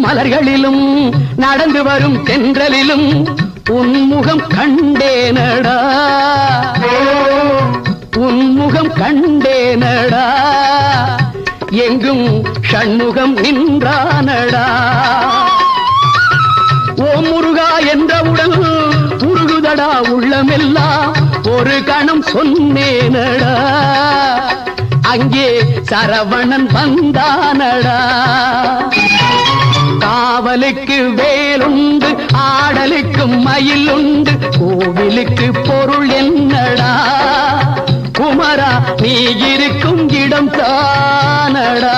மலர்களிலும் நடந்து வரும் தென்றலிலும் உன்முகம் கண்டேனடா, உன்முகம் கண்டேனடா, எங்கும் ஷண்முகம் நின்றானடா. ஓம் முருகா என்றவுடன் உருகுதடா உள்ளமெல்லாம், ஒரு கணம் சொன்னேனடா, அங்கே சரவணன் வந்தானடா. காவலுக்கு வேலுண்டு, ஆடலுக்கு மயில் உண்டு, கோவிலுக்கு பொருள் என்னடா, குமரா நீ இருக்கும் இடம் தானடா.